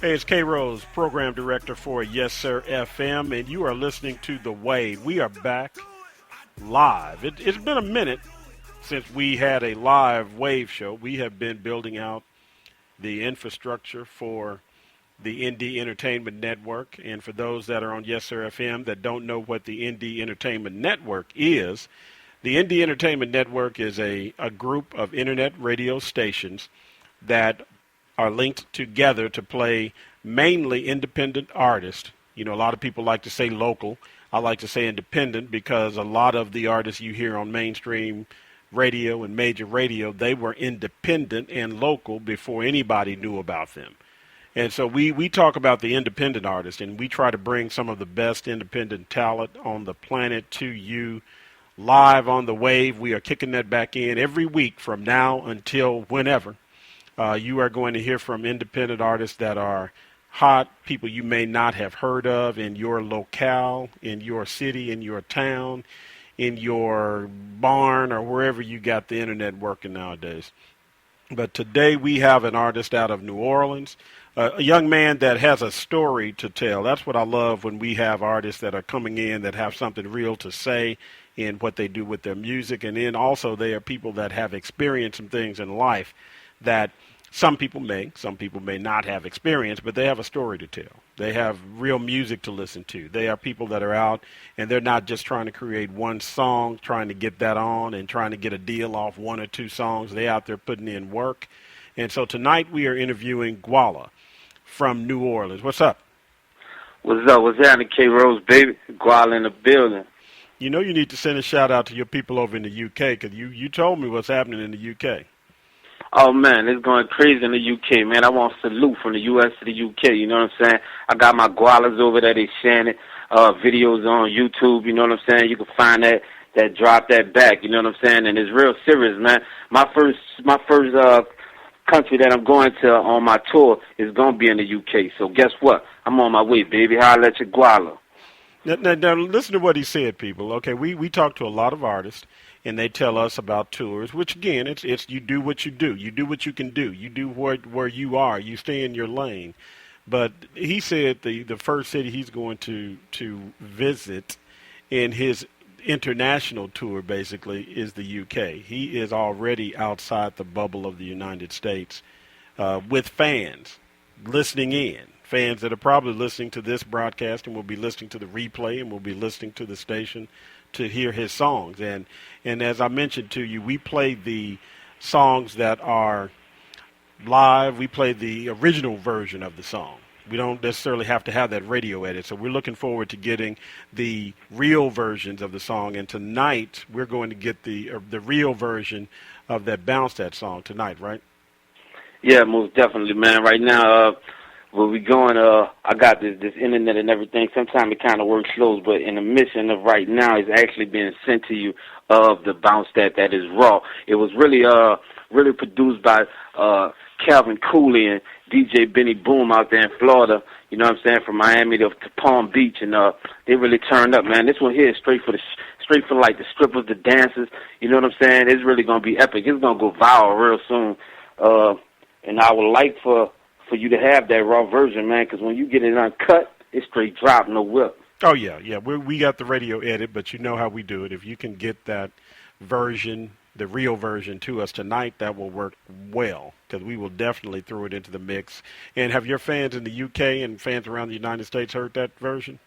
Hey, it's K. Rose, Program Director for YessurrFM, and you are listening to The Wave. We are back live. It's been a minute since we had a live Wave show. We have been building out the infrastructure for the Indie Entertainment Network. And for those that are on YessurrFM that don't know what the Indie Entertainment Network is, the Indie Entertainment Network is a group of internet radio stations that are linked together to play mainly independent artists. You know, a lot of people like to say local. I like to say independent because a lot of the artists you hear on mainstream radio and major radio, they were independent and local before anybody knew about them. And so we talk about the independent artists, and we try to bring some of the best independent talent on the planet to you live on the Wave. We are kicking that back in every week from now until whenever. You are going to hear from independent artists that are hot, people you may not have heard of in your locale, in your city, in your town, in your barn, or wherever you got the internet working nowadays. But today we have an artist out of New Orleans, a young man that has a story to tell. That's what I love when we have artists that are coming in that have something real to say in what they do with their music. And then also they are people that have experienced some things in life that some people may not have experience, but they have a story to tell. They have real music to listen to. They are people that are out, and they're not just trying to create one song, trying to get that on, and trying to get a deal off one or two songs. They're out there putting in work. And so tonight we are interviewing Gwalla from New Orleans. What's up? What's up? What's happening, K. Rose, baby? Gwalla in the building. You know you need to send a shout-out to your people over in the UK, because you told me what's happening in the UK. Oh, man, it's going crazy in the UK, man. I want to salute from the U.S. to the UK, you know what I'm saying? I got my Gwallas over there. They sharing it, videos on YouTube, you know what I'm saying? You can find that drop that back, you know what I'm saying? And it's real serious, man. My first country that I'm going to on my tour is going to be in the UK. So guess what? I'm on my way, baby. Holla at your Gwalla. Now, listen to what he said, people. Okay, we talk to a lot of artists, and they tell us about tours, which, again, it's you do what you do. You do what you can do. You do where you are. You stay in your lane. But he said the first city he's going to visit in his international tour, basically, is the UK. He is already outside the bubble of the United States with fans listening in. Fans that are probably listening to this broadcast and will be listening to the replay and will be listening to the station to hear his songs. And as I mentioned to you, we play the songs that are live. We play the original version of the song. We don't necessarily have to have that radio edit. So we're looking forward to getting the real versions of the song. And tonight we're going to get the real version of that Bounce That song tonight, right? Yeah, most definitely, man. Right now, where we going, I got this internet and everything. Sometimes it kind of works slow, but in the mission of right now is actually being sent to you of the Bounce that is raw. It was really produced by Calvin Cooley and DJ Benny Boom out there in Florida. You know what I'm saying, from Miami to Palm Beach, and they really turned up, man. This one here is straight for like the strippers, the dancers. You know what I'm saying? It's really gonna be epic. It's gonna go viral real soon. And I would like for you to have that raw version, man, because when you get it uncut, it's straight drop, no whip. Oh, yeah. We got the radio edit, but you know how we do it. If you can get that version, the real version, to us tonight, that will work well, because we will definitely throw it into the mix. And have your fans in the UK and fans around the United States heard that version?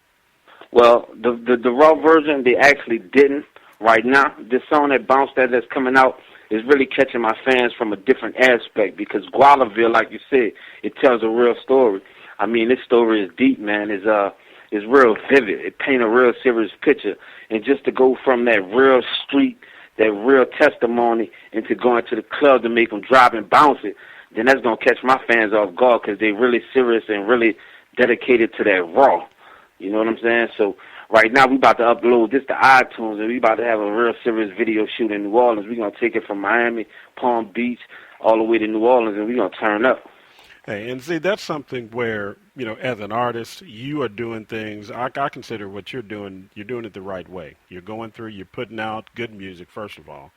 Well, the raw version, they actually didn't. Right now, this song that Bounce that's coming out is really catching my fans from a different aspect, because Gwallaville, like you said, it tells a real story. I mean, this story is deep, man. It's real vivid. It paints a real serious picture. And just to go from that real street, that real testimony, into going to the club to make them drop and bounce it, then that's going to catch my fans off guard, because they're really serious and really dedicated to that raw. You know what I'm saying? So right now we about to upload this to iTunes, and we about to have a real serious video shoot in New Orleans. We're going to take it from Miami, Palm Beach, all the way to New Orleans, and we're going to turn up. Hey, and see, that's something where, you know, as an artist, you are doing things, I consider what you're doing it the right way. You're going through, you're putting out good music, first of all.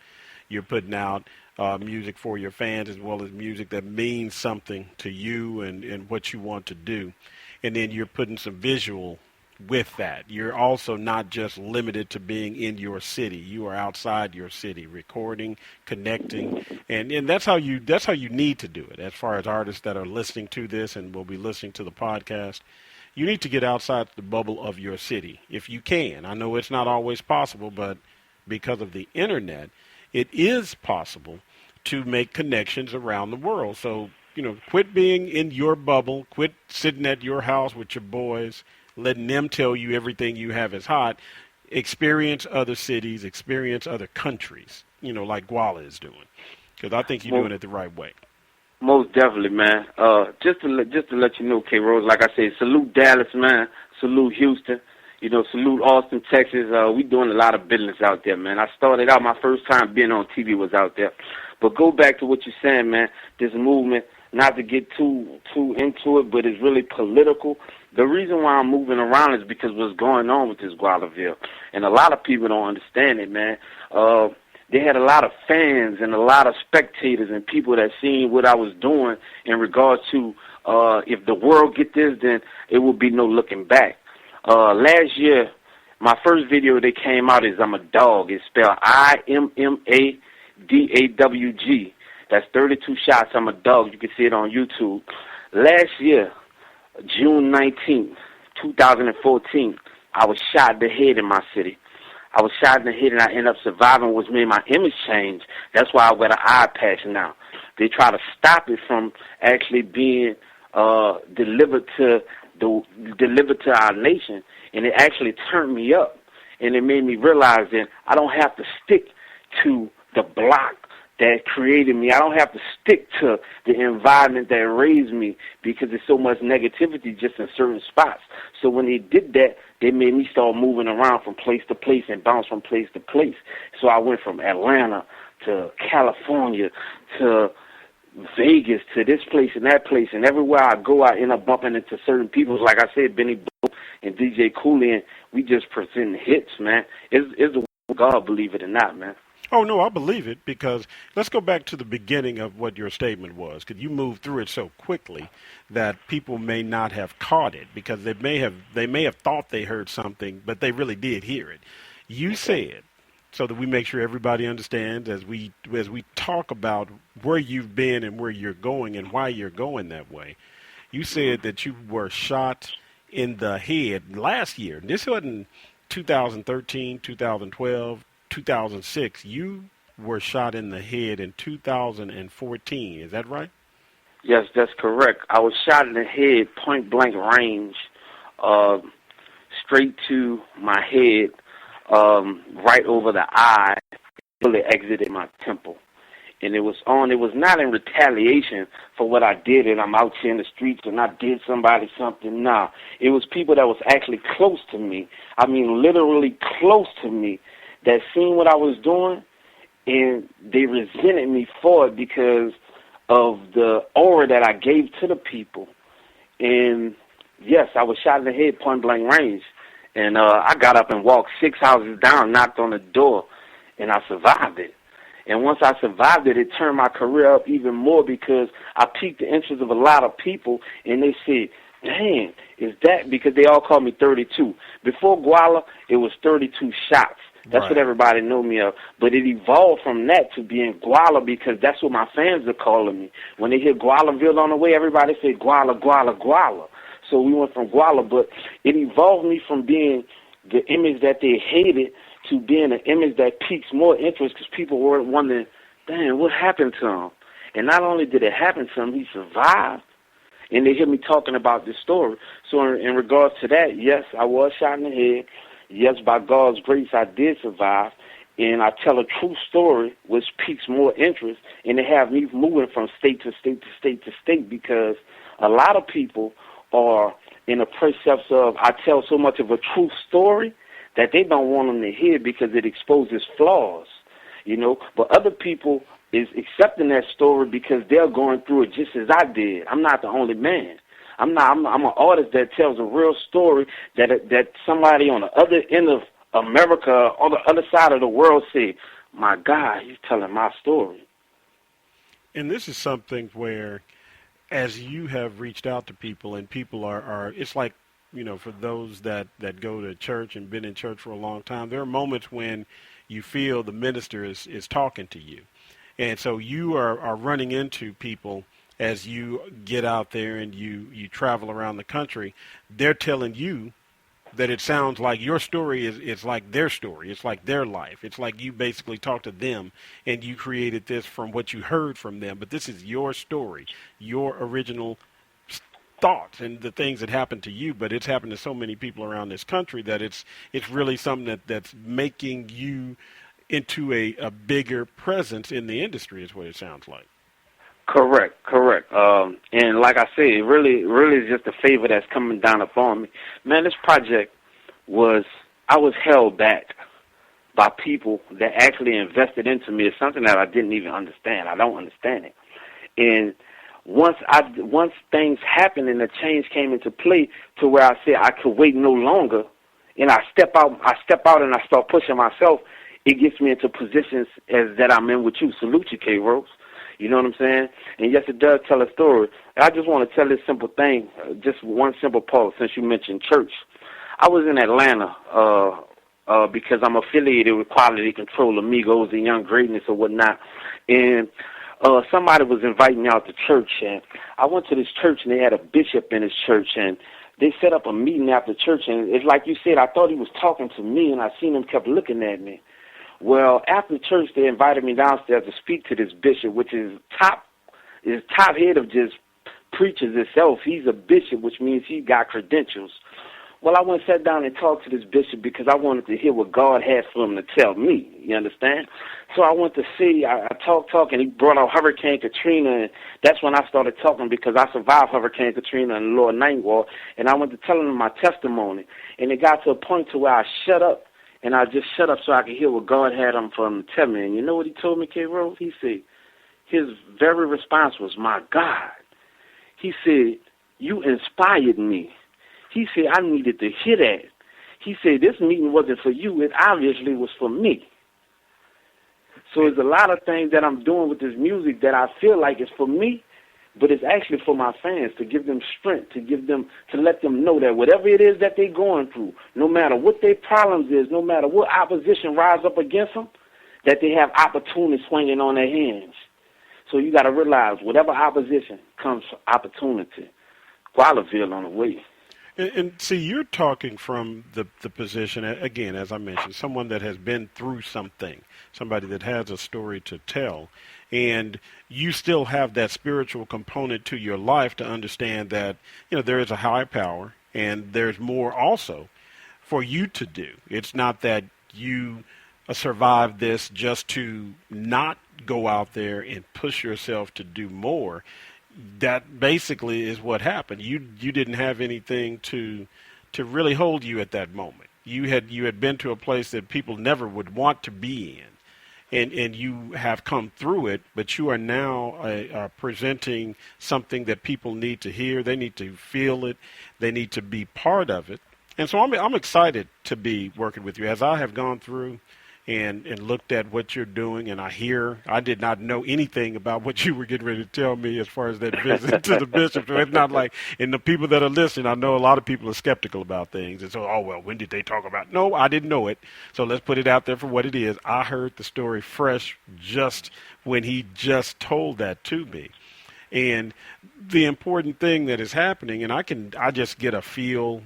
You're putting out music for your fans, as well as music that means something to you and what you want to do. And then you're putting some visual with that. You're also not just limited to being in your city. You are outside your city, recording, connecting, and that's how you need to do it. As far as artists that are listening to this and will be listening to the podcast, you need to get outside the bubble of your city if you can. I know it's not always possible, but because of the internet, it is possible to make connections around the world. So, you know, quit being in your bubble, quit sitting at your house with your boys, letting them tell you everything you have is hot. Experience other cities, experience other countries, you know, like Gwalla is doing. Because I think you're doing it the right way. Most definitely, man. Just to let you know, K-Rose, like I said, salute Dallas, man. Salute Houston. You know, salute Austin, Texas. We doing a lot of business out there, man. I started out, my first time being on TV was out there. But go back to what you're saying, man. This movement, not to get too into it, but it's really political. The reason why I'm moving around is because what's going on with this Gwallaville. And a lot of people don't understand it, man. They had a lot of fans and a lot of spectators and people that seen what I was doing in regards to if the world get this, then it will be no looking back. Last year, my first video that came out is I'm a Dog. It's spelled IMMADAWG. That's 32 shots. I'm a Dog. You can see it on YouTube. Last year, June 19th, 2014, I was shot in the head in my city. I was shot in the head and I ended up surviving, which made my image change. That's why I wear the eye patch now. They try to stop it from actually being delivered to our nation, and it actually turned me up. And it made me realize that I don't have to stick to the block that created me. I don't have to stick to the environment that raised me, because there's so much negativity just in certain spots. So when they did that, they made me start moving around from place to place and bounce from place to place. So I went from Atlanta to California to Vegas to this place and that place. And everywhere I go, I end up bumping into certain people. Like I said, Benny Boom and DJ Cooley, and we just present hits, man. It's the God, believe it or not, man. Oh, no, I believe it, because let's go back to the beginning of what your statement was, because you moved through it so quickly that people may not have caught it, because they may have thought they heard something, but they really did hear it. You said, so that we make sure everybody understands as we talk about where you've been and where you're going and why you're going that way, you said that you were shot in the head last year. This wasn't 2013, 2012, 2006, you were shot in the head in 2014. Is that right? Yes, that's correct. I was shot in the head, point blank range, uh, straight to my head, right over the eye, really exited my temple. And it was not in retaliation for what I did and I'm out here in the streets and I did somebody something. Nah, it was people that was actually close to me. I mean, literally close to me that seen what I was doing and they resented me for it because of the aura that I gave to the people. And yes, I was shot in the head, point blank range. And I got up and walked 6 houses down, knocked on the door, and I survived it. And once I survived it, it turned my career up even more because I piqued the interest of a lot of people, and they said, "Dang, is that?" Because they all called me 32. Before Gwalla, it was 32 shots. That's Right. what everybody knew me of. But it evolved from that to being Gwalla because that's what my fans are calling me. When they hear Gwallaville on the way, everybody say Gwalla, Gwalla, Gwalla. So we went from Gwalla, but it evolved me from being the image that they hated to being an image that piques more interest because people were wondering, "Dang, what happened to him?" And not only did it happen to him, he survived. And they hear me talking about this story. So in regards to that, yes, I was shot in the head. Yes, by God's grace, I did survive. And I tell a true story which piques more interest, and they have me moving from state to state to state to state because a lot of people are in a precepts of I tell so much of a true story that they don't want them to hear because it exposes flaws, you know. But other people is accepting that story because they're going through it just as I did. I'm not the only man. I'm an artist that tells a real story that somebody on the other end of America, on the other side of the world, say, "My God, he's telling my story." And this is something where, as you have reached out to people, and people are it's like, for those that go to church and been in church for a long time, there are moments when you feel the minister is talking to you. And so you are running into people as you get out there and you travel around the country. They're telling you that it sounds like your story is like their story. It's like their life. It's like you basically talked to them and you created this from what you heard from them. But this is your story, your original thoughts and the things that happened to you. But it's happened to so many people around this country that it's really something that's making you into a bigger presence in the industry is what it sounds like. Correct. And like I said, it really is just a favor that's coming down upon me. Man, this project I was held back by people that actually invested into me. It's something that I didn't even understand. I don't understand it. And once things happened and the change came into play to where I said I could wait no longer, and I step out and I start pushing myself, it gets me into positions as that I'm in with you. Salute you, K. Rose. You know what I'm saying? And yes, it does tell a story. I just want to tell this simple thing, just one simple part, since you mentioned church. I was in Atlanta because I'm affiliated with Quality Control, Amigos, and Young Greatness or whatnot. And somebody was inviting me out to church, and I went to this church, and they had a bishop in his church, and they set up a meeting after church, and it's like you said, I thought he was talking to me, and I seen him kept looking at me. Well, after church, they invited me downstairs to speak to this bishop, which is top head of just preachers itself. He's a bishop, which means he got credentials. Well, I went and sat down and talked to this bishop because I wanted to hear what God had for him to tell me. You understand? So I went to see, I talked, and he brought out Hurricane Katrina, and that's when I started talking because I survived Hurricane Katrina and the Lower Ninth Ward, and I went to tell him my testimony, and it got to a point to where I shut up. And I just shut up so I could hear what God had for him to tell me. And you know what he told me, K. Rose? He said, his very response was, "My God." He said, "You inspired me." He said, "I needed to hear that." He said, "This meeting wasn't for you. It obviously was for me." So there's a lot of things that I'm doing with this music that I feel like is for me, but it's actually for my fans, to give them strength, to let them know that whatever it is that they're going through, no matter what their problems is, no matter what opposition rise up against them, that they have opportunity swinging on their hands. So you got to realize whatever opposition comes opportunity. Gwallaville on the way. And see, you're talking from the position, again, as I mentioned, someone that has been through something, somebody that has a story to tell, and you still have that spiritual component to your life to understand that, there is a high power and there's more also for you to do. It's not that you survive this just to not go out there and push yourself to do more. That basically is what happened. You didn't have anything to really hold you at that moment. You had been to a place that people never would want to be in, and you have come through it. But you are now presenting something that people need to hear. They need to feel it. They need to be part of it. And so I'm excited to be working with you as I have gone through and looked at what you're doing, and I did not know anything about what you were getting ready to tell me as far as that visit to the bishop. So it's not like, and the people that are listening, I know a lot of people are skeptical about things. And so, oh, well, when did they talk about it? No, I didn't know it. So let's put it out there for what it is. I heard the story fresh just when he just told that to me. And the important thing that is happening, and I just get a feel.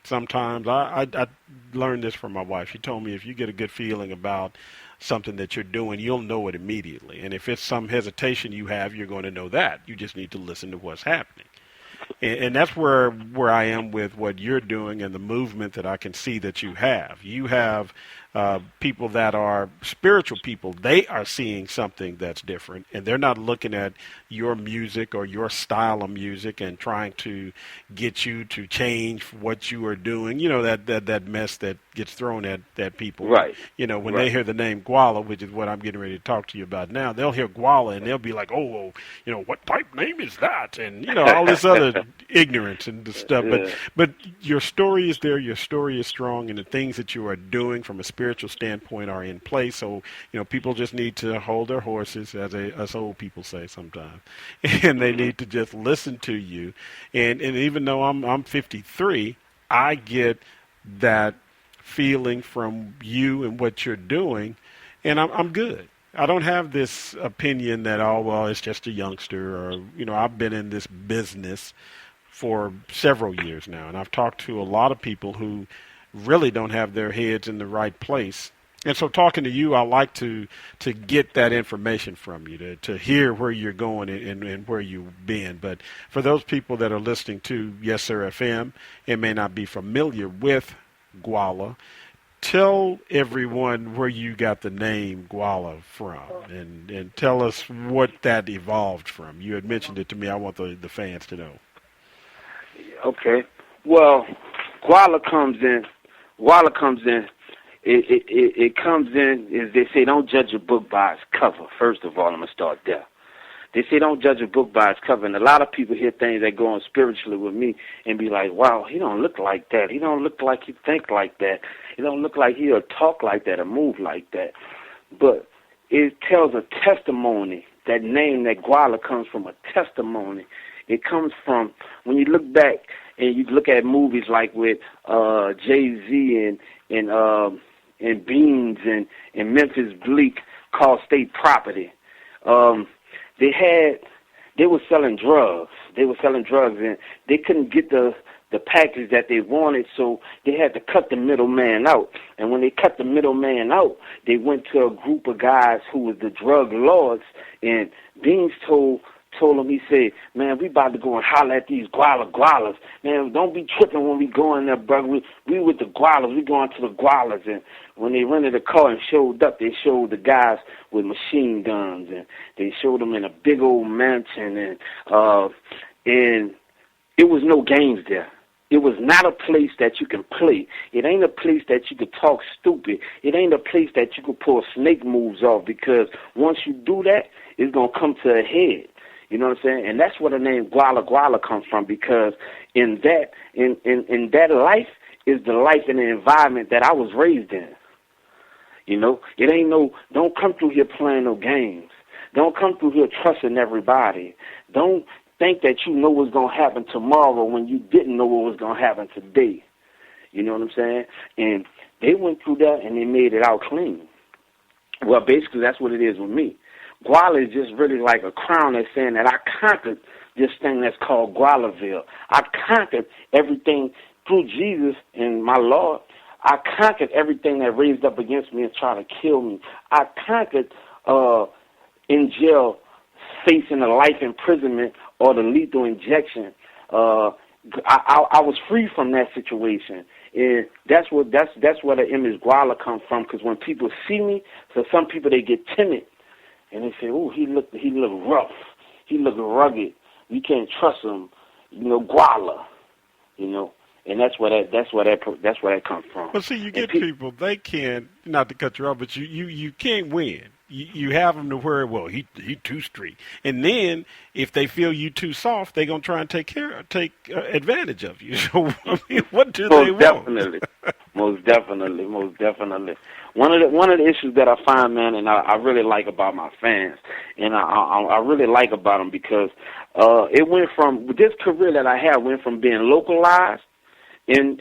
Sometimes I learned this from my wife. She told me if you get a good feeling about something that you're doing, you'll know it immediately. And if it's some hesitation you have, you're going to know that. You just need to listen to what's happening. And that's where I am with what you're doing and the movement that I can see that you have. You have people that are spiritual people. They are seeing something that's different, and they're not looking at your music or your style of music and trying to get you to change what you are doing. You know, that mess that gets thrown at people. Right. When they hear the name Gwalla, which is what I'm getting ready to talk to you about now, they'll hear Gwalla and they'll be like, oh, what type name is that? And, all this other ignorance and the stuff. But your story is there. Your story is strong, and the things that you are doing from a spiritual standpoint are in place. So, people just need to hold their horses, as us old people say sometimes, and they need to just listen to you. And even though I'm 53, I get that feeling from you and what you're doing, and I'm good. I don't have this opinion that, oh, well, it's just a youngster, or, I've been in this business for several years now, and I've talked to a lot of people who really don't have their heads in the right place. And so talking to you, I like to get that information from you, to hear where you're going and where you've been. But for those people that are listening to YessurrFM and may not be familiar with Gwalla, tell everyone where you got the name Gwalla from, and tell us what that evolved from. You had mentioned it to me. I want the fans to know. Okay. Well, Gwalla comes in. It comes in, as they say, don't judge a book by its cover. First of all, I'm going to start there. They say don't judge a book by its cover, and a lot of people hear things that go on spiritually with me and be like, wow, he don't look like that. He don't look like he think like that. He don't look like he'll talk like that or move like that. But it tells a testimony. That name, that Gwalla, comes from a testimony. It comes from, when you look back and you look at movies like with Jay-Z and Beans and Memphis Bleak called State Property. They were selling drugs. And they couldn't get the package that they wanted, so they had to cut the middleman out. And when they cut the middleman out, they went to a group of guys who was the drug lords, and Beans told him, he said, man, we about to go and holler at these Gwallas. Man, don't be tripping when we go in there, brother. We with the Gwallas. We going to the Gwallas. And when they rented a car and showed up, they showed the guys with machine guns, and they showed them in a big old mansion, and it was no games there. It was not a place that you can play. It ain't a place that you could talk stupid. It ain't a place that you could pull snake moves off, because once you do that, it's going to come to a head. You know what I'm saying? And that's where the name Gwalla comes from, because in that life is the life and the environment that I was raised in. It ain't don't come through here playing no games. Don't come through here trusting everybody. Don't think that you know what's going to happen tomorrow when you didn't know what was going to happen today. You know what I'm saying? And they went through that and they made it out clean. Well, basically, that's what it is with me. Gwalla is just really like a crown that's saying that I conquered this thing that's called Gwallaville. I conquered everything through Jesus and my Lord, I conquered everything that raised up against me and tried to kill me. I conquered in jail, facing a life imprisonment or the lethal injection. I was free from that situation, and that's where the image Gwalla comes from. Because when people see me, so some people they get timid, and they say, "Oh, he look rough, he look rugged. We can't trust him." Gwalla, and that's where that comes from. Well, see, you get people, they can't, not to cut you off, but you can't win. You have them to where, well, he too street. And then if they feel you too soft, they're going to try and take advantage of you. So, I mean, what do they want? Most definitely. One of the issues that I find, man, and I really like about my fans, and I really like about them because it went from, this career that I had went from being localized in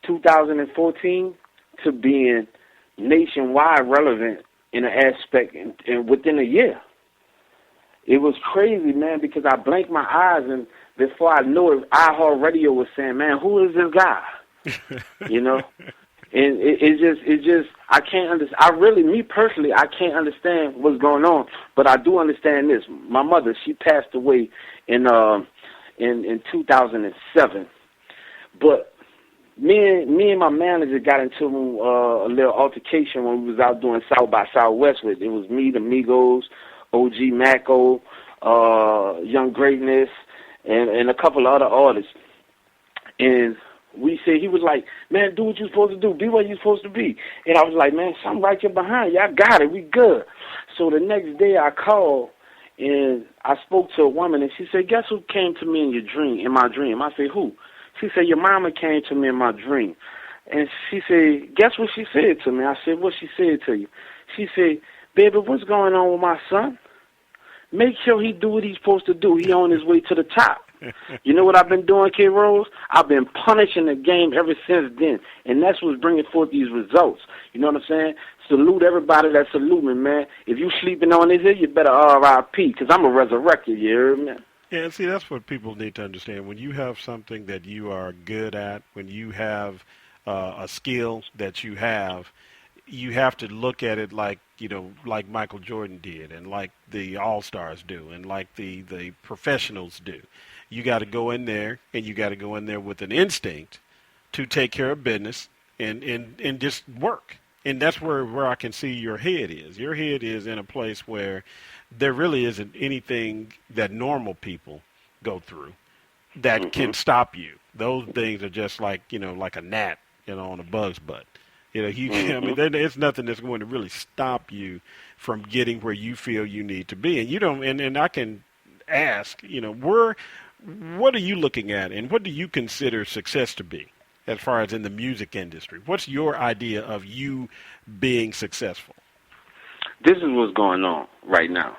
2014 to being nationwide relevant in an aspect and within a year. It was crazy, man, because I blinked my eyes and before I knew it, iHeartRadio was saying, "Man, who is this guy?" And it just I can't understand. Me personally, I can't understand what's going on, but I do understand this. My mother, she passed away in 2007, but me and my manager got into a little altercation when we was out doing South by Southwest with. It was me, the Migos, OG Macko, Young Greatness, and a couple of other artists. And we said, he was like, "Man, do what you're supposed to do. Be what you're supposed to be." And I was like, "Man, something right here behind you. I got it. We good." So the next day I called and I spoke to a woman and she said, "Guess who came to me in my dream?" I said, "Who?" She said, "Your mama came to me in my dream." And she said, "Guess what she said to me?" I said, "What she said to you?" She said, "Baby, what's going on with my son? Make sure he do what he's supposed to do. He on his way to the top." You know what I've been doing, Kid Rose? I've been punishing the game ever since then. And that's what's bringing forth these results. You know what I'm saying? Salute everybody that salute me, man. If you sleeping on this here, you better R.I.P. because I'm a resurrected, you heard me? Yeah, see, that's what people need to understand. When you have something that you are good at, when you have a skill that you have to look at it like, like Michael Jordan did and like the All-Stars do and like the professionals do. You got to go in there and you got to go in there with an instinct to take care of business and just work. And that's where I can see your head is. Your head is in a place where there really isn't anything that normal people go through that can stop you. Those things are just like, like a gnat, on a bug's butt. I mean, it's nothing that's going to really stop you from getting where you feel you need to be. And you don't, and I can ask, what are you looking at and what do you consider success to be as far as in the music industry? What's your idea of you being successful? This is what's going on right now.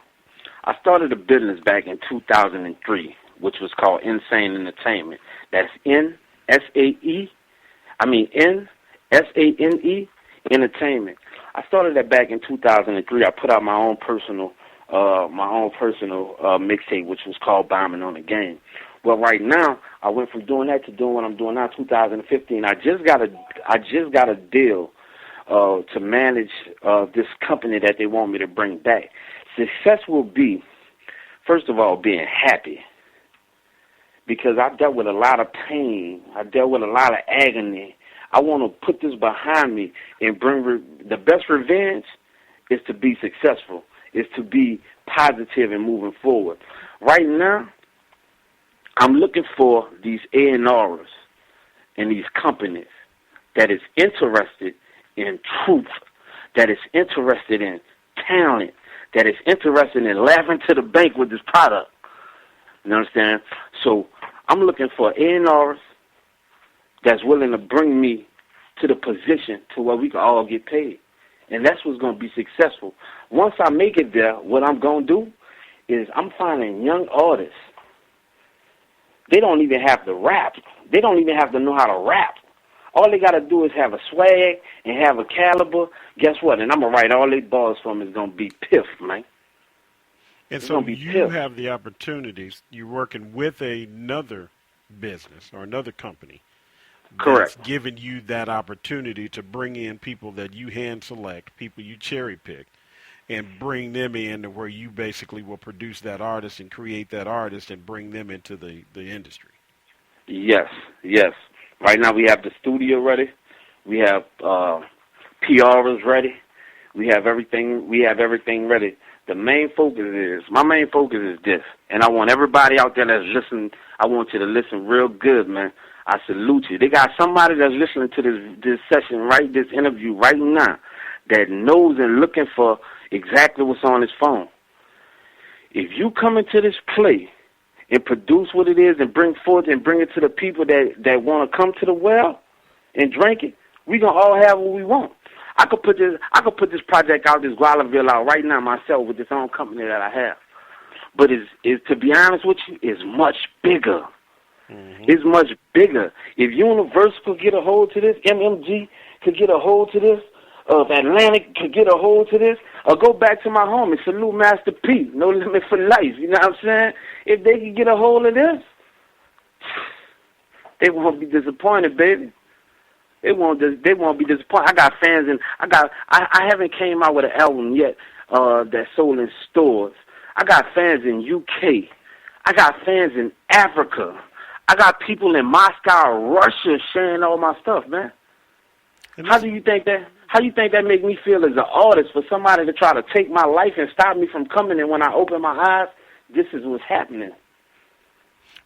I started a business back in 2003, which was called Insane Entertainment. That's N-S-A-N-E, Entertainment. I started that back in 2003. I put out my own personal mixtape, which was called Bombing on the Game. Well, right now, I went from doing that to doing what I'm doing now, 2015. I just got a deal to manage this company that they want me to bring back. Success will be, first of all, being happy. Because I dealt with a lot of pain. I dealt with a lot of agony. I want to put this behind me and bring the best revenge is to be successful, is to be positive and moving forward. Right now, I'm looking for these A&Rs and these companies that is interested in truth, that is interested in talent, that is interested in laughing to the bank with this product. You understand? So I'm looking for A&Rs that's willing to bring me to the position to where we can all get paid. And that's what's going to be successful. Once I make it there, what I'm going to do is I'm finding young artists. They don't even have to rap. They don't even have to know how to rap. All they got to do is have a swag and have a caliber. Guess what? And I'm going to write all their bars for them. It's going to be piff, man. And so you have the opportunities. You're working with another business or another company that's Correct. giving you that opportunity to bring in people that you hand select, people you cherry pick, and bring them in to where you basically will produce that artist and create that artist and bring them into the industry. Yes, yes. Right now we have the studio ready. We have PRs ready. We have everything. We have everything ready. My main focus is this, and I want everybody out there that's listening. I want you to listen real good, man. I salute you. They got somebody that's listening to this session, this interview right now, that knows and looking for exactly what's on his phone. If you come into this play and produce what it is and bring forth and bring it to the people that want to come to the well and drink it, we gonna all have what we want. I could put this project out, this Gwallaville out right now myself with this own company that I have. But is to be honest with you, it's much bigger. Mm-hmm. It's much bigger. If Universal could get a hold to this, MMG could get a hold to this, Atlantic could get a hold to this, or go back to my homie, salute Master P, No Limit for Life, you know what I'm saying? If they could get a hold of this, they won't be disappointed, baby. They won't be disappointed. I got fans, and I haven't came out with an album yet that's sold in stores. I got fans in UK. I got fans in Africa. I got people in Moscow, Russia, sharing all my stuff, man. How do you think that make me feel as an artist for somebody to try to take my life and stop me from coming? And when I open my eyes, this is what's happening.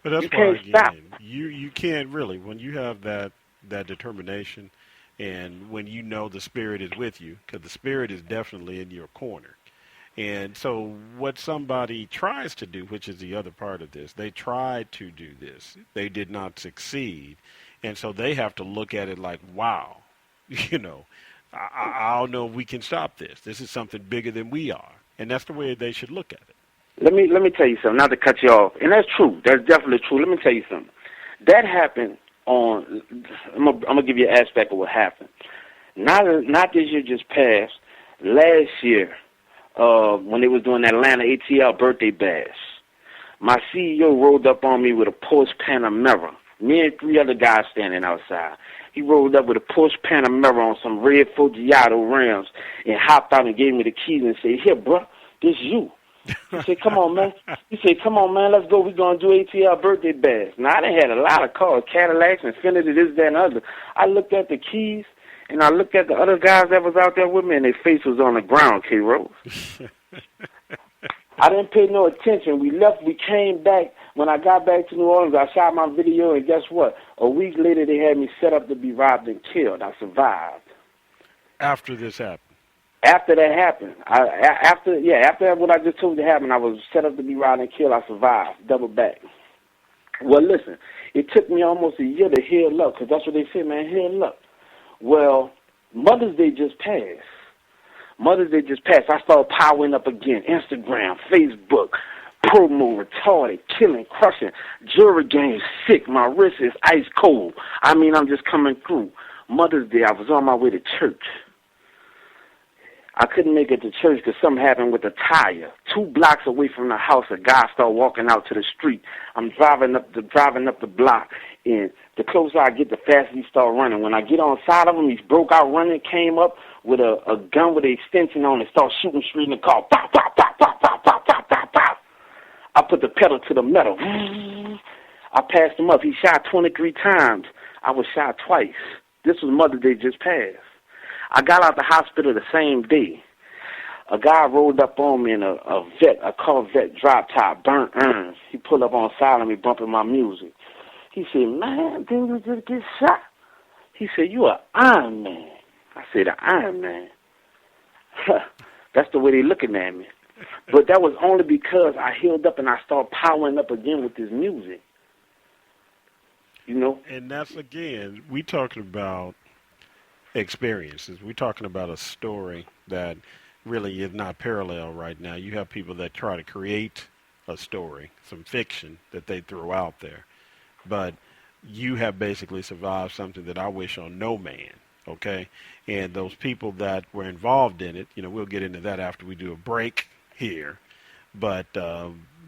But that's why, again, you can't really, when you have that determination and when you know the Spirit is with you, because the Spirit is definitely in your corner. And so what somebody tries to do, which is the other part of this, they tried to do this. They did not succeed. And so they have to look at it like, wow, I don't know if we can stop this. This is something bigger than we are. And that's the way they should look at it. Let me tell you something, not to cut you off. And that's true. That's definitely true. Let me tell you something. That happened I'm gonna give you an aspect of what happened. Not this year just passed. Last year, when they was doing that Atlanta ATL birthday bash, my CEO rolled up on me with a Porsche Panamera. Me and 3 other guys standing outside. He rolled up with a Porsche Panamera on some red Forgiato rims and hopped out and gave me the keys and said, "Here, bro, this you." He said, "Come on, man." He said, "Come on, man, let's go. We're going to do ATL birthday bash." Now, I done had a lot of cars, Cadillacs, Infiniti, this, that, and other. I looked at the keys, and I looked at the other guys that was out there with me, and their face was on the ground, K-Rose. I didn't pay no attention. We left. We came back. When I got back to New Orleans, I shot my video, and guess what? A week later, they had me set up to be robbed and killed. I survived. After this happened? After that happened, after what I just told you happened, I was set up to be robbed and killed. I survived, double back. Well, listen, it took me almost a year to heal up, because that's what they say, man, heal up. Well, Mother's Day just passed. I started powering up again. Instagram, Facebook, promo, retarded, killing, crushing, jury games, sick. My wrist is ice cold. I mean, I'm just coming through. Mother's Day, I was on my way to church. I couldn't make it to church because something happened with the tire. 2 blocks away from the house, a guy started walking out to the street. I'm driving up the block, and the closer I get, the faster he started running. When I get on side of him, he broke out running, came up with a gun with an extension on it, started shooting straight in the car. Pop, pop, pop, pop, pop, pop, pop, pop, pop. I put the pedal to the metal. I passed him up. He shot 23 times. I was shot twice. This was Mother's Day just passed. I got out the hospital the same day. A guy rolled up on me in a Corvette drop top, burnt urns. He pulled up on side of me, bumping my music. He said, "Man, didn't you just get shot?" He said, "You an Iron Man." I said, "An Iron Man?" That's the way they looking at me. But that was only because I healed up and I started powering up again with this music. And that's, again, we talking about experiences. We're talking about a story that really is not parallel right now. You have people that try to create a story, some fiction that they throw out there. But you have basically survived something that I wish on no man, okay? And those people that were involved in it, we'll get into that after we do a break here. But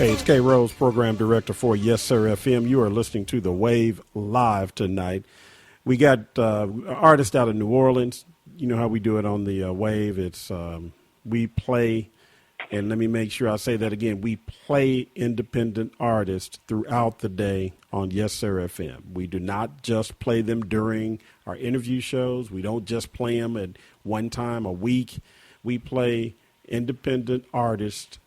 Hey, it's K. Rose, Program Director for Yes Sir FM. You are listening to The Wave live tonight. We got artists out of New Orleans. You know how we do it on the Wave. It's we play, and let me make sure I say that again. We play independent artists throughout the day on Yes Sir FM. We do not just play them during our interview shows. We don't just play them at one time a week. We play independent artists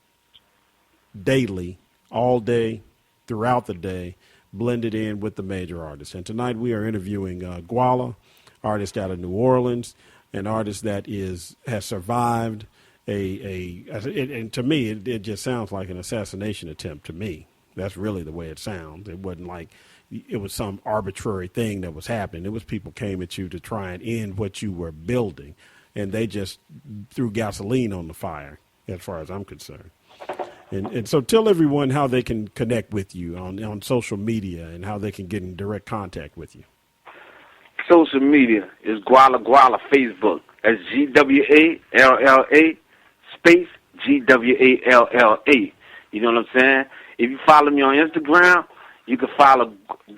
daily, all day, throughout the day, blended in with the major artists. And tonight we are interviewing Gwalla, artist out of New Orleans, an artist that has survived and to me, it just sounds like an assassination attempt to me. That's really the way it sounds. It wasn't like it was some arbitrary thing that was happening. It was people came at you to try and end what you were building, and they just threw gasoline on the fire, as far as I'm concerned. And so tell everyone how they can connect with you on social media and how they can get in direct contact with you. Social media is Gwalla Facebook. That's GWALLA space GWALLA. You know what I'm saying? If you follow me on Instagram, you can follow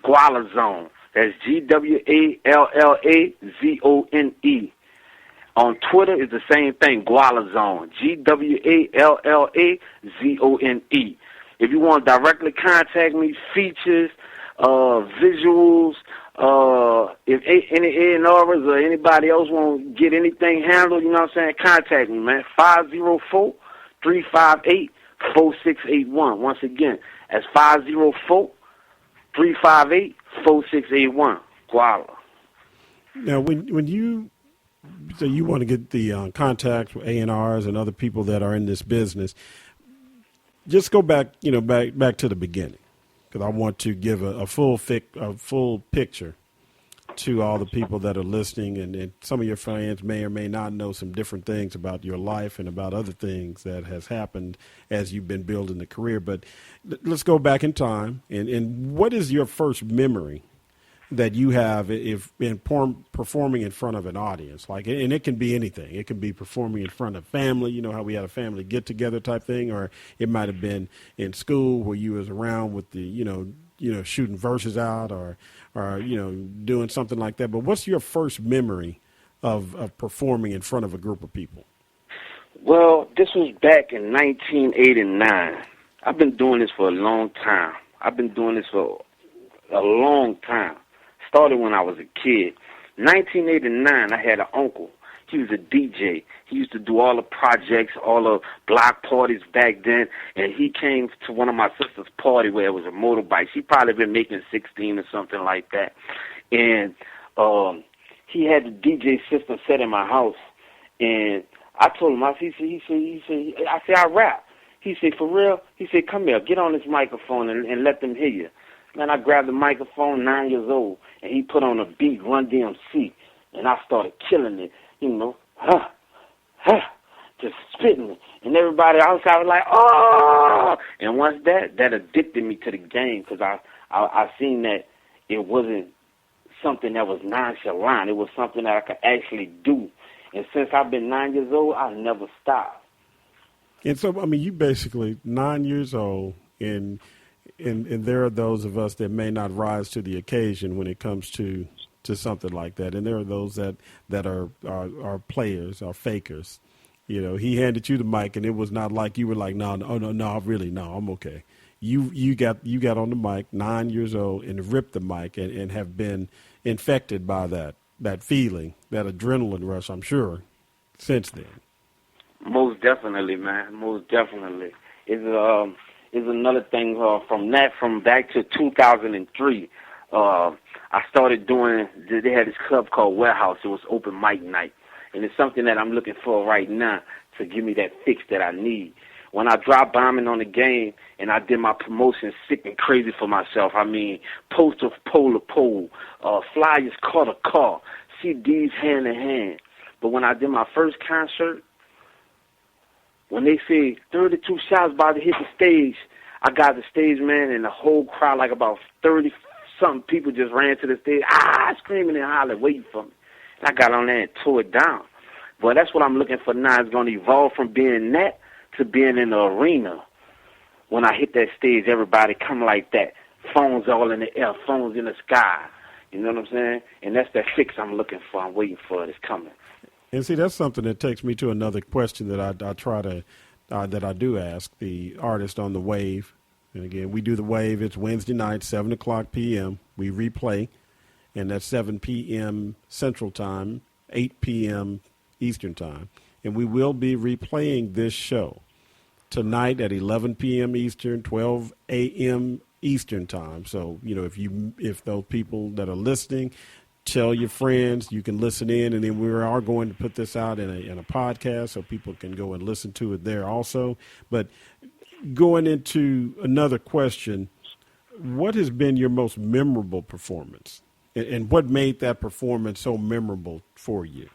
Gwalla Zone. That's GWALLAZONE. On Twitter, it's the same thing, Gwalla Zone, GWALLAZONE. If you want to directly contact me, features, visuals, if any A&Rs or anybody else want to get anything handled, you know what I'm saying, contact me, man, 504-358-4681. Once again, that's 504-358-4681, Gwalla. Now, when you... So you want to get the contacts with A&Rs and other people that are in this business. Just go back, back to the beginning, because I want to give a full picture to all the people that are listening, and some of your fans may or may not know some different things about your life and about other things that has happened as you've been building the career. But let's go back in time, and what is your first memory that you have if in performing in front of an audience, and it can be anything. It can be performing in front of family, you know how we had a family get together type thing, or it might have been in school where you was around with the, shooting verses out or doing something like that. But what's your first memory of performing in front of a group of people? Well, this was back in 1989. I've been doing this for a long time. Started when I was a kid. 1989, I had an uncle. He was a DJ. He used to do all the projects, all the block parties back then, and he came to one of my sister's party where it was a motorbike. She probably been making 16 or something like that. And he had the DJ system set in my house, and I told him, I said, I rap. He said, for real? He said, come here, get on this microphone and let them hear you. Man, I grabbed the microphone, 9 years old, and he put on a beat, Run DMC, and I started killing it, just spitting it. And everybody outside was like, oh! And once that addicted me to the game, because I seen that it wasn't something that was nonchalant. It was something that I could actually do. And since I've been 9 years old, I never stopped. And so, you basically 9 years old, and there are those of us that may not rise to the occasion when it comes to something like that. And there are those that are players, are fakers. He handed you the mic, and it was not like you were like, no, I'm okay. You got on the mic, 9 years old, and ripped the mic and have been infected by that feeling, that adrenaline rush, I'm sure, since then. Most definitely, man. Most definitely. Is another thing from back to 2003. I started doing. They had this club called Warehouse. It was open mic night, and it's something that I'm looking for right now to give me that fix that I need. When I dropped bombing on the game and I did my promotion sick and crazy for myself, poster pole to pole, flyers car to car, CDs hand in hand. But when I did my first concert, when they say 32 shots about to hit the stage, I got the stage, man, and the whole crowd, like about 30-something people just ran to the stage, screaming and hollering, waiting for me. And I got on there and tore it down. But that's what I'm looking for now. It's going to evolve from being that to being in the arena when I hit that stage, everybody come like that. Phones all in the air, phones in the sky. You know what I'm saying? And that's that fix I'm looking for. I'm waiting for it. It's coming. And see, that's something that takes me to another question that I try to that I do ask the artist on the wave. And again, we do the wave. It's Wednesday night, 7 o'clock p.m. We replay, and that's 7 p.m. Central Time, 8 p.m. Eastern Time. And we will be replaying this show tonight at 11 p.m. Eastern, 12 a.m. Eastern Time. So, if those people that are listening, tell your friends, you can listen in, and then we are going to put this out in a podcast so people can go and listen to it there also. But going into another question, what has been your most memorable performance, and what made that performance so memorable for you?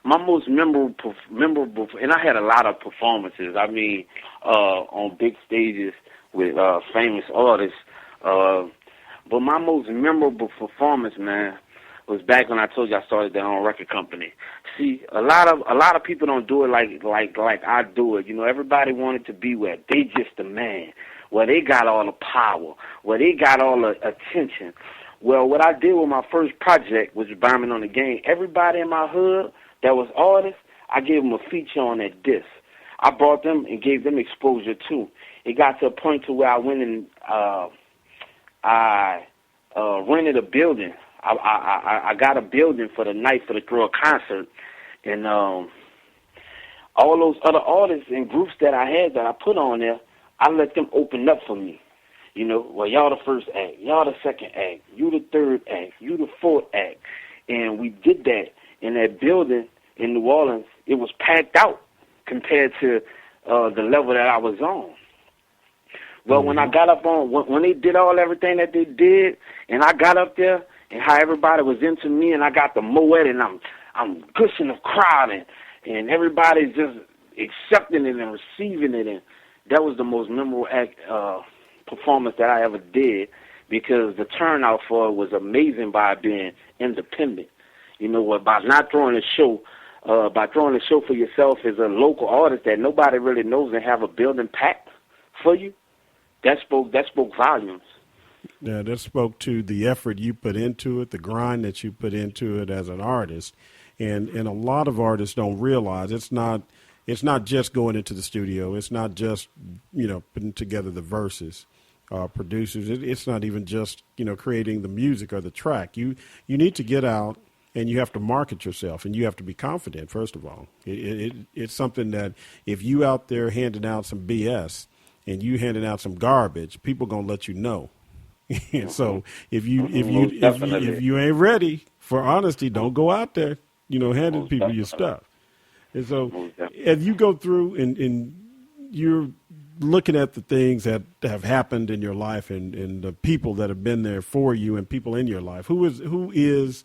My most memorable, and I had a lot of performances. I mean, on big stages with famous artists. But my most memorable performance, man, was back when I told you I started their own record company. See, a lot of people don't do it like I do it. Everybody wanted to be where they just the man, where they got all the power, where they got all the attention. Well, what I did with my first project, which was Bombing on the Game, everybody in my hood that was artists, I gave them a feature on that disc. I brought them and gave them exposure too. It got to a point to where I went and I rented a building. I got a building for the night for the girl concert, and all those other artists and groups that I had that I put on there, I let them open up for me. Well, y'all the first act, y'all the second act, you the third act, you the fourth act, and we did that in that building in New Orleans. It was packed out compared to the level that I was on. Well, when I got up on, when they did everything that they did, and I got up there, and how everybody was into me, and I got the Moet, and I'm gushing the crowd, and everybody's just accepting it and receiving it, and that was the most memorable performance that I ever did, because the turnout for it was amazing by being independent. By not throwing a show, by throwing a show for yourself as a local artist that nobody really knows and have a building packed for you. That spoke volumes. Yeah, that spoke to the effort you put into it, the grind that you put into it as an artist, and a lot of artists don't realize it's not just going into the studio. It's not just putting together the verses, producers. It's not even just creating the music or the track. You need to get out and you have to market yourself, and you have to be confident. First of all, it's something that if you out there handing out some BS and you handing out some garbage, people gonna let you know. And so if you ain't ready for honesty, don't go out there, handing people your stuff. And so as you go through and you're looking at the things that have happened in your life and the people that have been there for you and people in your life, who is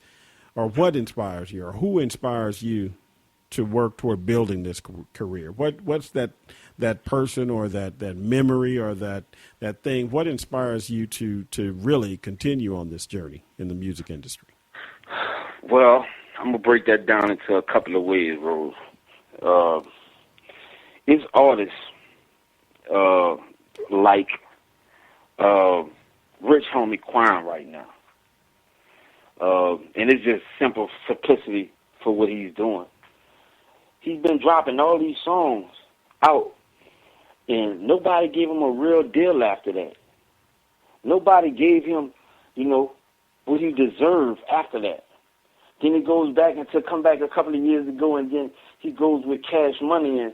or what inspires you, or who inspires you to work toward building this career? What's that person or that memory or that thing? What inspires you to really continue on this journey in the music industry? Well, I'm going to break that down into a couple of ways, Rose. It's artists like Rich Homie Quan right now. And it's just simple simplicity for what he's doing. He's been dropping all these songs out, and nobody gave him a real deal after that. Nobody gave him, what he deserved after that. Then he goes back come back a couple of years ago, and then he goes with Cash Money, and,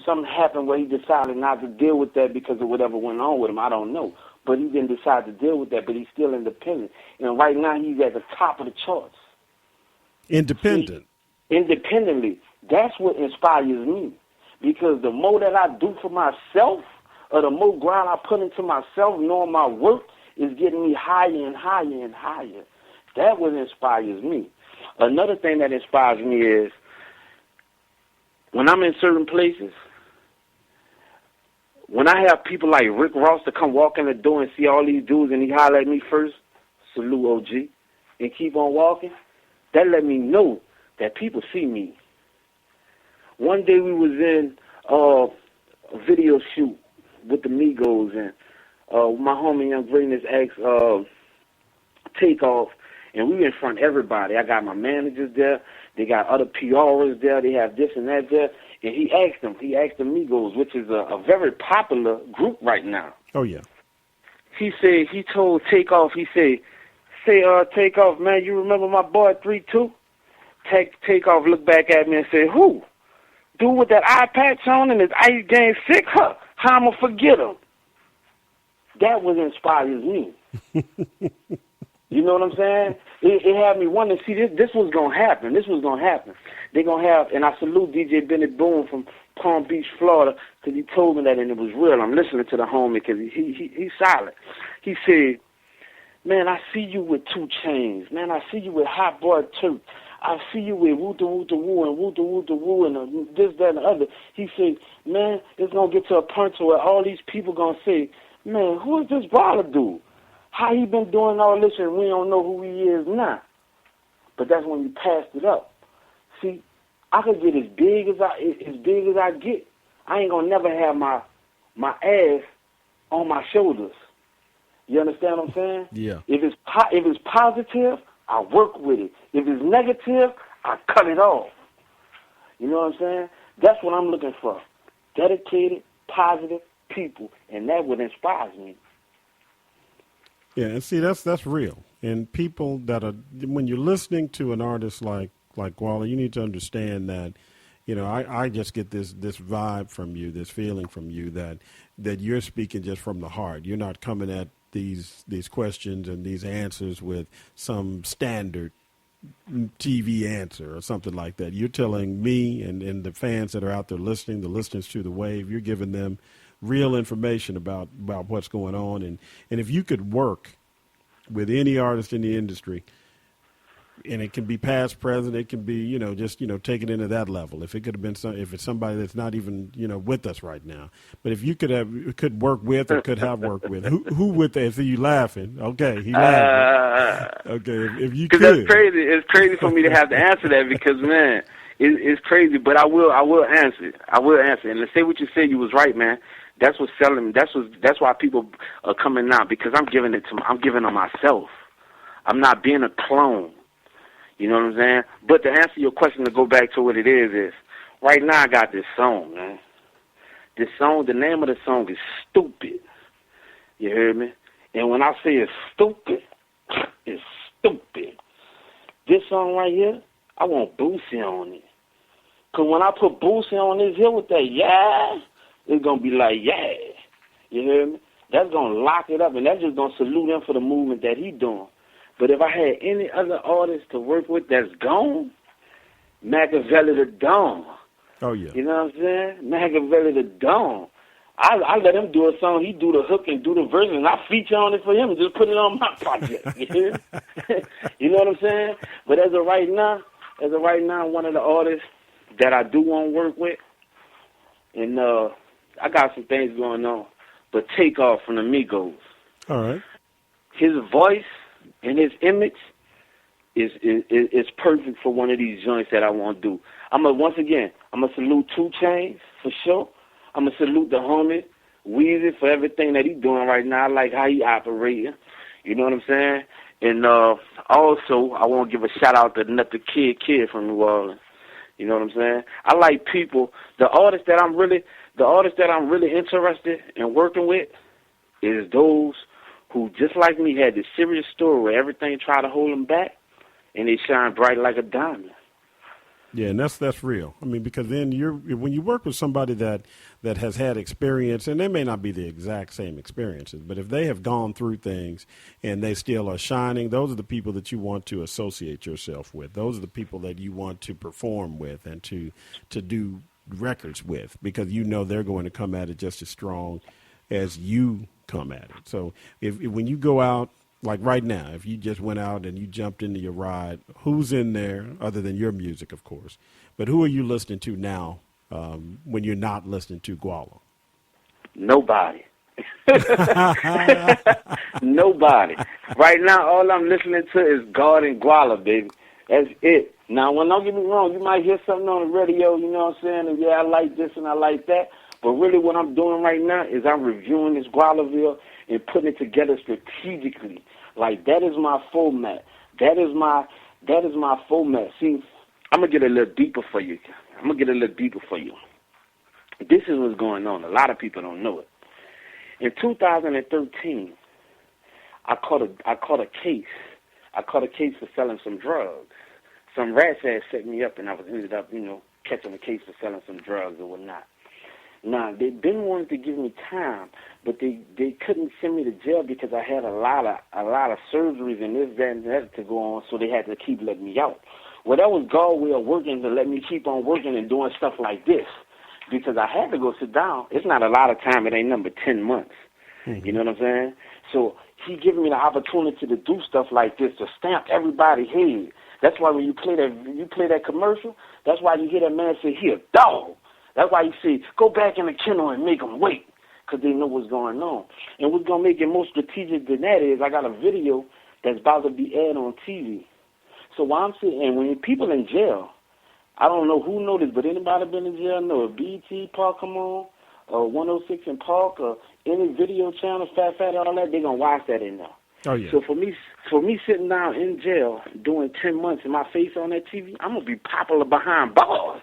something happened where he decided not to deal with that because of whatever went on with him. I don't know. But he didn't decide to deal with that, but he's still independent. And right now he's at the top of the charts. Independent. Independently. That's what inspires me. Because the more that I do for myself, or the more grind I put into myself, knowing my work is getting me higher and higher and higher. That's what inspires me. Another thing that inspires me is when I'm in certain places, when I have people like Rick Ross to come walk in the door and see all these dudes and he holler at me first, salute OG, and keep on walking, that let me know that people see me. One day we was in a video shoot with the Migos, and my homie Young Greatness asked Takeoff, and we in front of everybody. I got my managers there. They got other PRs there. They have this and that there. And he asked the Migos, which is a very popular group right now. Oh, yeah. He told Takeoff, Takeoff, man, you remember my boy 3-2? Takeoff looked back at me and said, who? Dude with that eye patch on and his Ice Game 6? Huh? How I'm going to forget him? That was inspires me. You know what I'm saying? It had me wondering, see, this was going to happen. This was going to happen. They're going to have, and I salute DJ Bennett Boone from Palm Beach, Florida, because he told me that, and it was real. I'm listening to the homie because he's solid. He said, man, I see you with 2 Chains. Man, I see you with Hot Boy Turk. I see you with Woo-Da Woo-Da Woo and Woo-Da Woo-Da Woo and this, that, and the other. He said, man, it's going to get to a point where all these people going to say, man, who is this baller dude? How he been doing all this and we don't know who he is now? But that's when you passed it up. See, I could get as big as I get. I ain't gonna never have my ass on my shoulders. You understand what I'm saying? Yeah. If it's positive, I work with it. If it's negative, I cut it off. You know what I'm saying? That's what I'm looking for. Dedicated, positive people, and that what inspires me. Yeah, and see, that's real. And people that are, when you're listening to an artist like Gwalla, you need to understand that, you know, I just get this vibe from you, this feeling from you that you're speaking just from the heart. You're not coming at these questions and these answers with some standard TV answer or something like that. You're telling me and the fans that are out there listening, the listeners to The Wave, you're giving them real information about what's going on. And if you could work with any artist in the industry, and it can be past, present, it can be, you know, just, you know, take it into that level. If it could have been if it's somebody that's not even, you know, with us right now, but if you could work with or could have worked with, who would they? See you laughing? Okay, he laughing. Okay, if you could. Because that's crazy. It's crazy for me to have to answer that because, man, it's crazy. But I will answer. I will answer. And to say what you said, you was right, man. That's what's selling me. That's why people are coming out, because I'm giving them myself. I'm not being a clone. You know what I'm saying? But to answer your question, to go back to what it is right now I got this song, man. This song, the name of the song is Stupid. You hear me? And when I say it's stupid, it's stupid. This song right here, I want Boosie on it. Because when I put Boosie on this here with that, yeah, it's going to be like, yeah. You hear me? That's going to lock it up, and that's just going to salute him for the movement that he doing. But if I had any other artist to work with that's gone, Machiavelli the Dawn. Oh, yeah. You know what I'm saying? Machiavelli the Dawn. I let him do a song. He do the hook and do the verse, and I feature on it for him and just put it on my project. You hear? You know what I'm saying? But as of right now, one of the artists that I do want to work with, and I got some things going on, but Takeoff from the Migos. All right. His voice and his image is perfect for one of these joints that I want to do. I'm going to salute 2 Chainz for sure. I'm going to salute the homie, Weezy, for everything that he's doing right now. I like how he operating. You know what I'm saying? And also, I want to give a shout-out to Another Kid from New Orleans. You know what I'm saying? I like people, the artists that I'm really interested in working with is those who, just like me, had this serious story where everything tried to hold them back, and they shine bright like a diamond. Yeah, and that's real. I mean, because then when you work with somebody that has had experience, and they may not be the exact same experiences, but if they have gone through things and they still are shining, those are the people that you want to associate yourself with. Those are the people that you want to perform with and to do records with, because you know they're going to come at it just as strong as you come at it. So if when you go out, like right now, if you just went out and you jumped into your ride, who's in there other than your music, of course? But who are you listening to now when you're not listening to Gwalla? Nobody. Nobody. Right now, all I'm listening to is God and Gwalla, baby. That's it. Now, don't get me wrong, you might hear something on the radio, you know what I'm saying, and yeah, I like this and I like that, But really what I'm doing right now is I'm reviewing this Gwallaville and putting it together strategically. Like, that is my format. That is my format. See, I'm going to get a little deeper for you. This is what's going on. A lot of people don't know it. In 2013, I caught a case. I caught a case for selling some drugs. Some rats had set me up, and I ended up, catching a case for selling some drugs or whatnot. Now, they been wanting to give me time, but they couldn't send me to jail because I had a lot of surgeries and this, that, and that to go on, so they had to keep letting me out. Well, that was God's way of working to let me keep on working and doing stuff like this, because I had to go sit down. It's not a lot of time. It ain't number 10 months. Mm-hmm. You know what I'm saying? So he giving me the opportunity to do stuff like this, to stamp everybody's head. That's why when you play that commercial, that's why you hear that man say, "Here, dog." That's why you say, "Go back in the kennel and make them wait," because they know what's going on. And what's going to make it more strategic than that is I got a video that's about to be aired on TV. So while I'm sitting, and when people in jail, I don't know who know this, but anybody been in jail know if BT Park come on, or 106 in Park, or any video channel, Fat, all that, they're going to watch that in there. Oh, yeah. So for me sitting down in jail doing 10 months and my face on that TV, I'm going to be popular behind bars.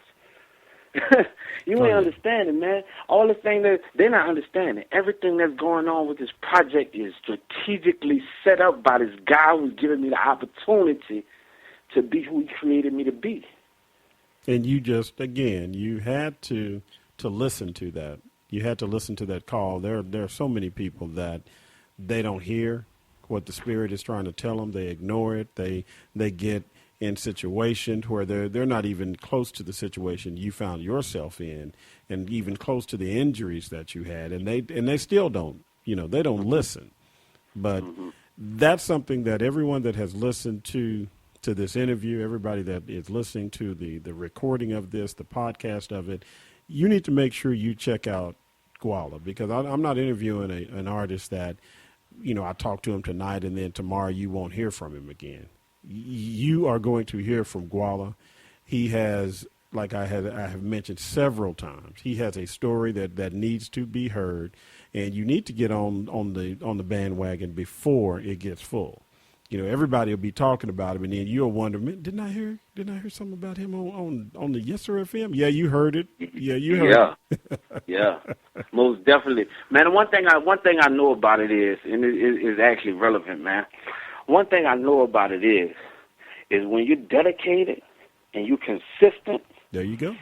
You ain't understanding, man. All the things that they're not understanding. Everything that's going on with this project is strategically set up by this guy who's giving me the opportunity to be who he created me to be. And you just, again, you had to listen to that. You had to listen to that call. There are so many people that they don't hear what the Spirit is trying to tell them. They ignore it. They get in situations where they're not even close to the situation you found yourself in, and even close to the injuries that you had, and they still don't, they don't listen. But that's something that everyone that has listened to this interview, everybody that is listening to the recording of this, the podcast of it, you need to make sure you check out Gwalla, because I'm not interviewing an artist that, I talk to him tonight and then tomorrow you won't hear from him again. You are going to hear from Gwalla. He has, like I have mentioned several times, he has a story that needs to be heard, and you need to get on the bandwagon before it gets full. Everybody will be talking about him, and then you'll wonder, man, didn't I hear something about him on the YessurrFM? Yeah, you heard it. Yeah, you heard it. Yeah, most definitely, man. One thing I know about it is, and it is actually relevant, man. One thing I know about it is when you're dedicated and you're consistent. There you go.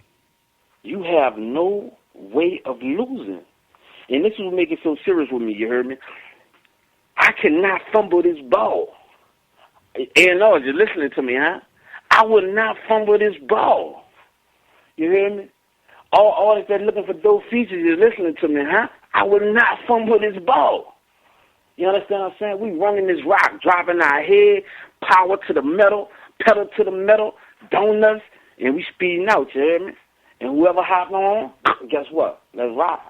You have no way of losing, and this is what makes it so serious with me. You heard me? I cannot fumble this ball. A&R, you're listening to me, huh? I will not fumble this ball. You hear me? All artists that looking for dope features, you're listening to me, huh? I will not fumble this ball. You understand what I'm saying? We running this rock, dropping our head, power to the metal, pedal to the metal, donuts, and we speeding out, you hear me? And whoever hop on, guess what? Let's rock.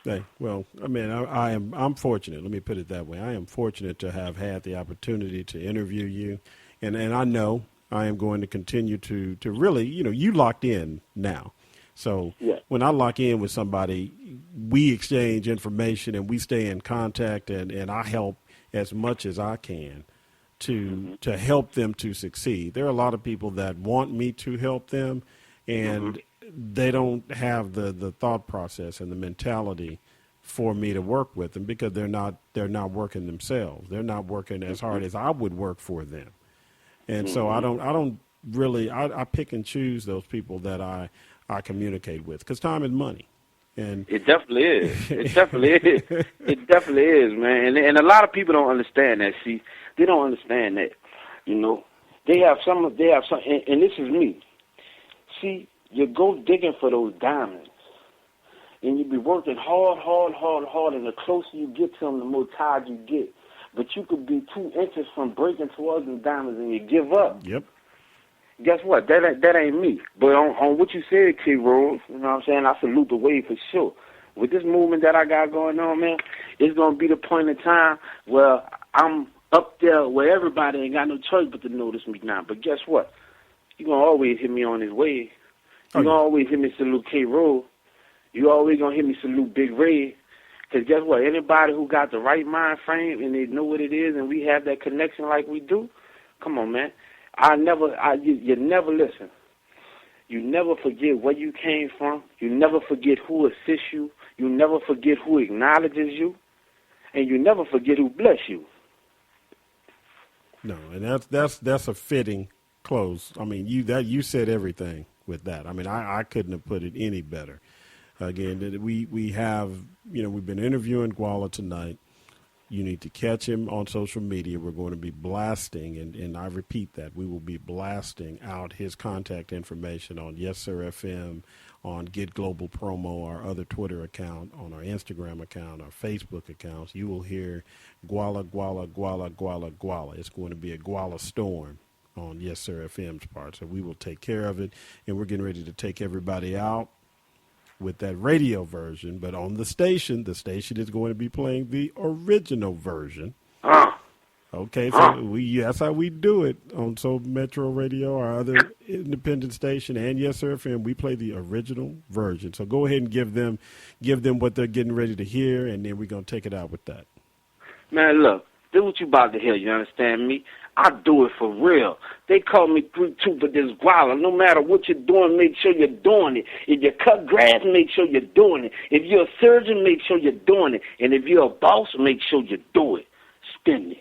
Hey, well, I mean, I'm fortunate. Let me put it that way. I am fortunate to have had the opportunity to interview you, and I know I am going to continue to really, you locked in now. So yeah. When I lock in with somebody, we exchange information and we stay in contact, and I help as much as I can to help them to succeed. There are a lot of people that want me to help them, and they don't have the thought process and the mentality for me to work with them, because they're not working themselves. They're not working as hard as I would work for them. And so I don't really pick and choose those people that I communicate with, because time is money. And it definitely is. It definitely is. It definitely is, man. And a lot of people don't understand that. See, they don't understand that. They have some, and this is me. See, you go digging for those diamonds, and you be working hard, and the closer you get to them, the more tired you get. But you could be 2 inches from breaking towards the diamonds, and you give up. Yep. Guess what? That ain't me. But on what you said, Kid Rose, you know what I'm saying? I salute the way for sure. With this movement that I got going on, man, it's going to be the point in time where I'm up there where everybody ain't got no choice but to notice me now. But guess what? You're going to always hit me on his way. You're going to always hear me salute K. Rose. You always gonna hear me salute Big Red. Because guess what? Anybody who got the right mind frame and they know what it is and we have that connection like we do, come on, man. You never listen. You never forget where you came from. You never forget who assists you. You never forget who acknowledges you. And you never forget who bless you. No, and that's a fitting close. I mean, you said everything with that. I mean, I couldn't have put it any better. Again, we have, we've been interviewing Gwalla tonight. You need to catch him on social media. We're going to be blasting, and I repeat that, we will be blasting out his contact information on YessurrFM, on Get Global Promo, our other Twitter account, on our Instagram account, our Facebook accounts. You will hear Gwalla, Gwalla, Gwalla, Gwalla, Gwalla. It's going to be a Gwalla storm on YessurrFM's part. So we will take care of it, and we're getting ready to take everybody out with that radio version, but on the station is going to be playing the original version. Okay, so that's how we do it on Metro Radio, our other independent station, and YessurrFM. We play the original version. So go ahead and give them what they're getting ready to hear, and then we're gonna take it out with that. Man, look, this is what you about to hear. You understand me? I do it for real. They call me 3-2 for this Gwalla. No matter what you're doing, make sure you're doing it. If you cut grass, make sure you're doing it. If you're a surgeon, make sure you're doing it. And if you're a boss, make sure you do it. Spin it.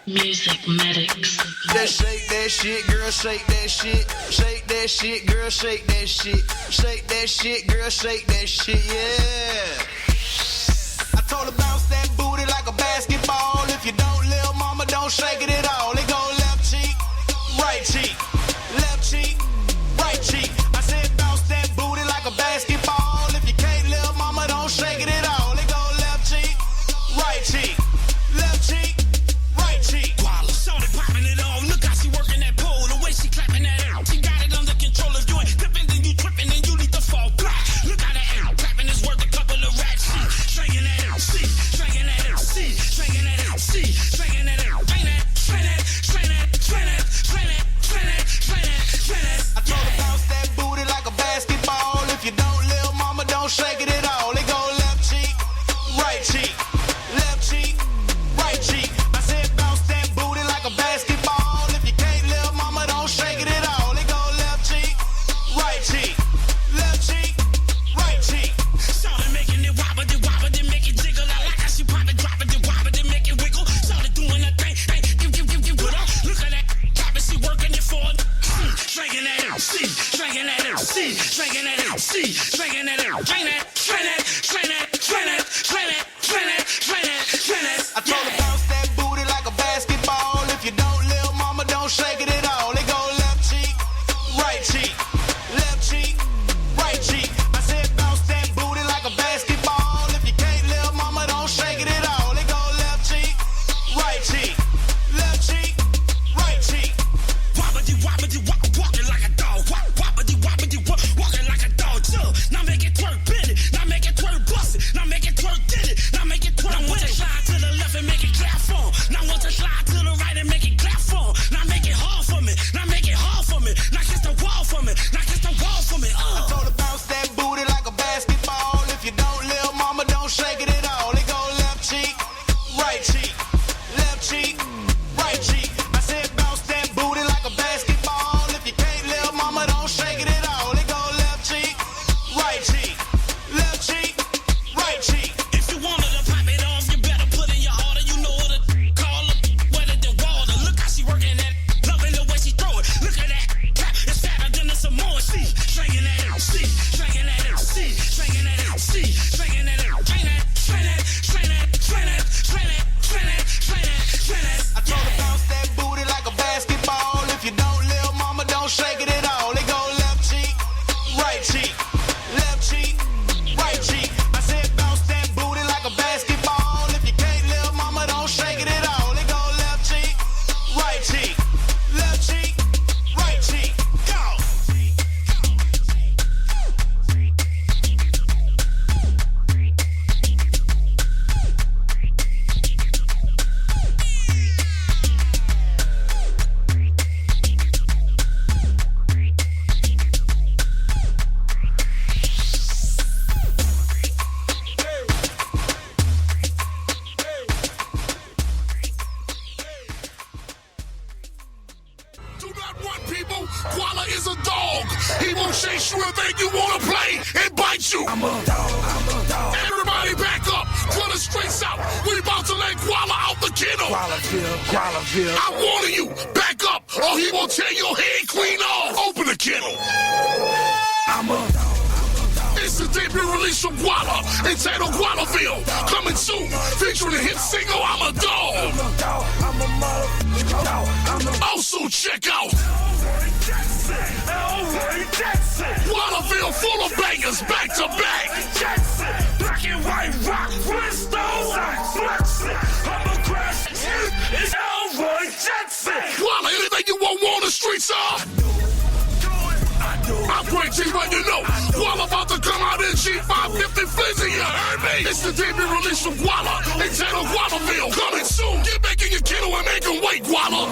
Music Medics. Just shake that shit, girl, shake that shit. Shake that shit, girl, shake that shit. Shake that shit, girl, shake that shit, yeah. I told her bounce that booty like a basketball. If you don't, lil' mama, don't shake it at all. It go left cheek, right cheek, left cheek, right cheek. I said bounce that booty like a basketball. If you can't, lil' mama, don't shake it at all. It go left cheek, right cheek, left cheek. Popping it off, look how she working that pole, the way she clapping that out. She got it under control. If you ain't clipping, then you tripping, and you need to fall back. Look how that out, clapping is worth a couple of racks. Straighten that out, see, straighten that out, see, straighten that out, see, straighten that out. Train that, train that, train that, train that, train that, train that, train that, train that. I told her bounce that booty like a basketball. If you don't, lil' mama, don't shake it at all. It go left cheek, right cheek, left cheek, right cheek. I said bounce that booty like a basketball. If you can't, lil' mama, don't shake it at all. It go left cheek, right cheek, left cheek, right cheek. Started making it wobble, then make it jiggle. I like how she pop it, drop it, then wobble, then make it wiggle. Started doing that thing, give it up. Look at that, pop it, she working it for it. Shaking that out, see, shaking that out, see, shaking that out, see, shaking that out. Train that, train that, train that, train that, train that, train that, train that, train that. I told her bounce that booty like a basketball. If you don't, lil' mama, don't shake it at all. It go left cheek, right cheek, left cheek, right cheek. I said bounce that booty like a basketball. If you can't, lil' mama, don't shake it at all. It go left cheek, right cheek, left cheek, right cheek. Wobbity, wobbity, walking like a dog. Wobbity, wobbity, walking like a dog. Now make it twerk, bend it. Now make it twerk, bust it. Now make it twerk, get it. Now make it twerk. Now want to slide to the left and make it clap for. Now want to slide to the right and make it clap for. Now make it hard for me. Now make it hard for me. Now kiss the wall for me. Now kiss the wall for me. I told her bounce that booty like a basketball. If you don't, lil' mama, don't shake it at all. It go left cheek, right cheek, left cheek, right cheek. I said bounce that booty like a basketball. If you can't, lil' mama, don't shake it at all. It go left cheek, right cheek, left cheek, right cheek. If you wanted to pop it off, you better put in your order. You know what to call her, wetter than water. Look how she working that, loving the way she throw it. Look at that, clap, it's fatter than a Samoan. See, shaking that out, see, shaking that out, see, shaking that out, see, shaking that out. Train that, train that, train that, train that, train that, train that, train that, train that. I told her bounce that booty like a basketball. If you don't, lil' mama, don't shake it at all. It go left cheek, right cheek, left cheek, right cheek. I said bounce that booty like a basketball. If you can't, lil' mama, don't shake it at all. It go left cheek, right cheek, left cheek, right cheek. Go. you wanna play and bite you. I'm a dog. Everybody back up. Run the streets out. We about to let Gwalla out the kennel. Gwallaville. I'm warning you. Back up or he will tear your head clean off. Open the kennel. I'm a dog. It's the debut release from Gwalla entitled Gwallaville. Coming soon, featuring the hit single I'm a Dog. Also check out Gwallaville full of bangers back to back. Black and white rock, crystals, I'm a crash. It's Elroy Jackson. Gwalla, anything you want the streets are. I'm great G, but you know Gwalla about to come out in G550 Flizzy, you heard me? It's the debut release from Gwalla entitled Gwallaville. Coming soon, get back in your kennel and make him wait, Gwalla.